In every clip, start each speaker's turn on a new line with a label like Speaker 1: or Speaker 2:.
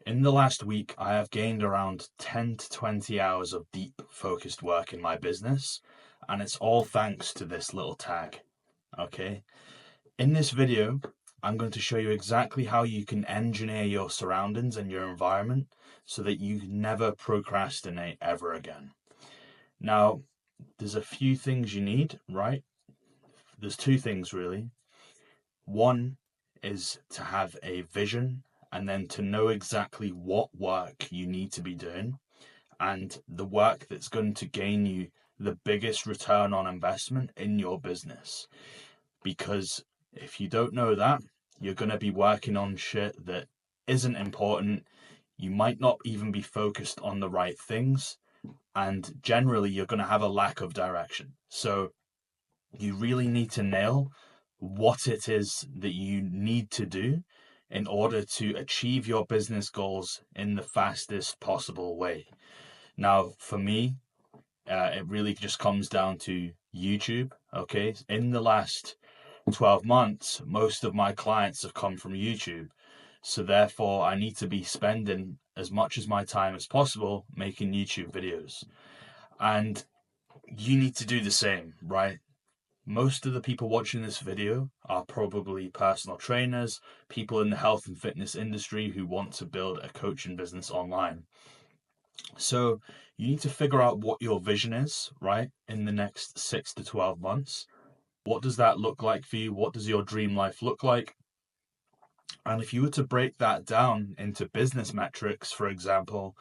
Speaker 1: In the last week, I have gained around 10 to 20 hours of deep focused work in my business, and it's all thanks to this little tag. Okay. In this video, I'm going to show you exactly how you can engineer your surroundings and your environment so that you never procrastinate ever again. Now, there's a few things you need, right? There's two things really. One is to have a vision and then to know exactly what work you need to be doing and the work that's going to gain you the biggest return on investment in your business. Because if you don't know that, you're going to be working on shit that isn't important. You might not even be focused on the right things. And generally, you're going to have a lack of direction. So you really need to nail what it is that you need to do in order to achieve your business goals in the fastest possible way. Now, for me, it really just comes down to YouTube. Okay. In the last 12 months, most of my clients have come from YouTube. So therefore, I need to be spending as much of my time as possible making YouTube videos. And you need to do the same, right? Most of the people watching this video are probably personal trainers, people in the health and fitness industry who want to build a coaching business online. So you need to figure out what your vision is, right, in the next 6 to 12 months. What does that look like for you? What does your dream life look like? And if you were to break that down into business metrics, for example,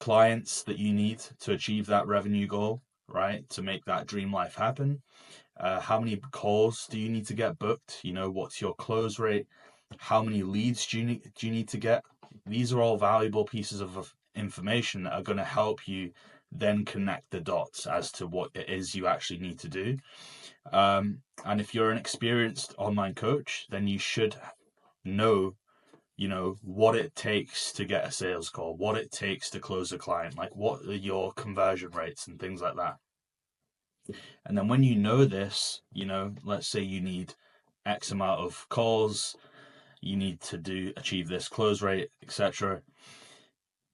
Speaker 1: clients that you need to achieve that revenue goal, right, to make that dream life happen, how many calls do you need to get booked? What's your close rate? How many leads do you need to get? These are all valuable pieces of information that are going to help you then connect the dots as to what it is you actually need to do. And if you're an experienced online coach, then you should know, what it takes to get a sales call, what it takes to close a client, like what are your conversion rates and things like that. And then when you know this, let's say you need X amount of calls, you need to achieve this close rate, etc.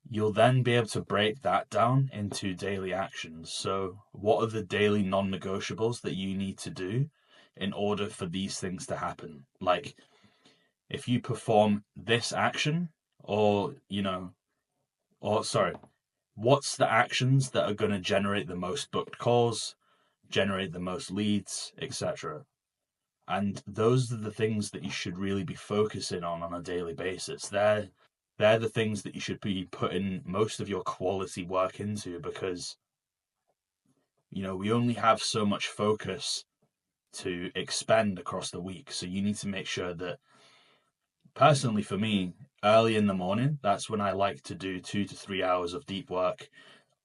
Speaker 1: You'll then be able to break that down into daily actions. So what are the daily non-negotiables that you need to do in order for these things to happen? Like if you perform this action what's the actions that are going to generate the most booked calls, generate the most leads, etc. And those are the things that you should really be focusing on a daily basis. They're the things that you should be putting most of your quality work into, because we only have so much focus to expend across the week. So you need to make sure that, personally for me, early in the morning, that's when I like to do 2 to 3 hours of deep work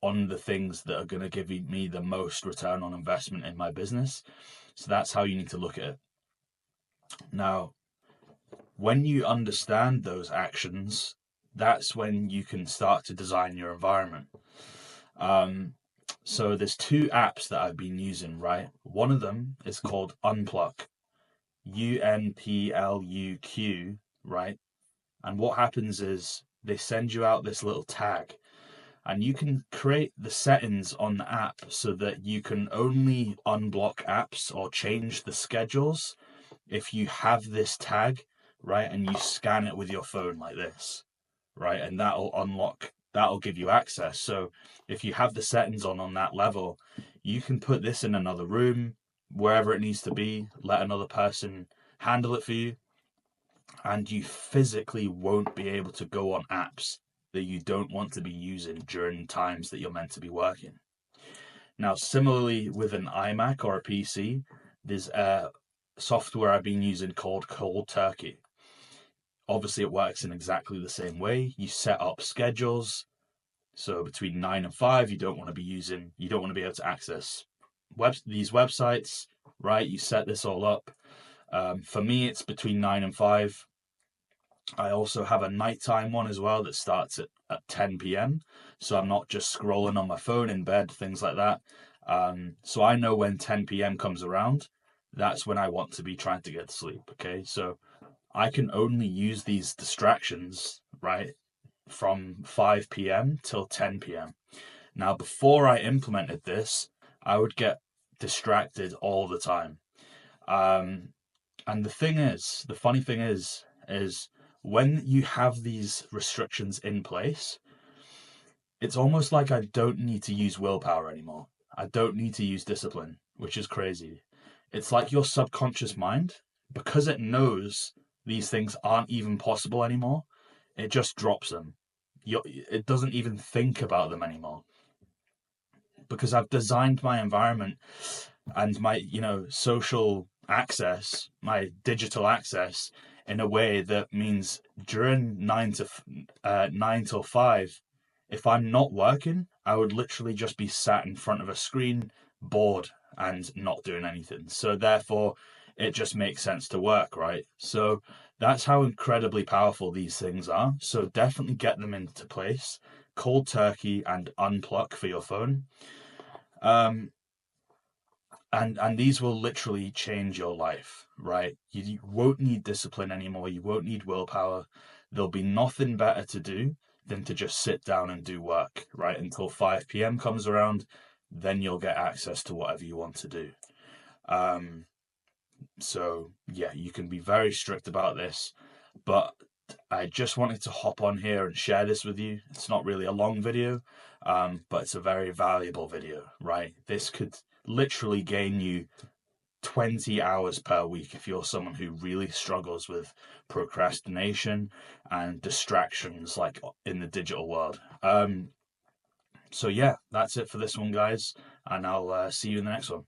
Speaker 1: on the things that are going to give me the most return on investment in my business. So that's how you need to look at it. Now, when you understand those actions, that's when you can start to design your environment. So there's two apps that I've been using, right? One of them is called Unpluq, Unpluq, right? And what happens is they send you out this little tag, and you can create the settings on the app so that you can only unblock apps or change the schedules if you have this tag, right? And you scan it with your phone like this, right? And that'll give you access. So if you have the settings on that level, you can put this in another room, wherever it needs to be, let another person handle it for you, and you physically won't be able to go on apps that you don't want to be using during times that you're meant to be working. Now, similarly with an iMac or a PC, there's a software I've been using called Cold Turkey. Obviously, it works in exactly the same way. You set up schedules. So between 9 and 5, you don't want to be able to access these websites, right? You set this all up. For me, it's between 9 and 5. I also have a nighttime one as well that starts at 10 p.m. So I'm not just scrolling on my phone in bed, things like that. So I know when 10 p.m. comes around, that's when I want to be trying to get to sleep. Okay. So I can only use these distractions, right, from 5 p.m. till 10 p.m. Now, before I implemented this, I would get distracted all the time. And the funny thing is when you have these restrictions in place, it's almost like I don't need to use willpower anymore. I don't need to use discipline, which is crazy. It's like your subconscious mind, because it knows these things aren't even possible anymore, it just drops them. It doesn't even think about them anymore. Because I've designed my environment and my, social access, my digital access, in a way that means during 9 till 5, if I'm not working, I would literally just be sat in front of a screen, bored and not doing anything. So therefore, it just makes sense to work, right? So that's how incredibly powerful these things are. So definitely get them into place. Cold turkey and unplug for your phone. And these will literally change your life, right? You won't need discipline anymore. You won't need willpower. There'll be nothing better to do than to just sit down and do work, right? Until 5 p.m. comes around, then you'll get access to whatever you want to do. So yeah, you can be very strict about this, but I just wanted to hop on here and share this with you. It's not really a long video, but it's a very valuable video, right? This could literally gain you 20 hours per week if you're someone who really struggles with procrastination and distractions like in the digital world. So yeah, that's it for this one, guys, and I'll see you in the next one.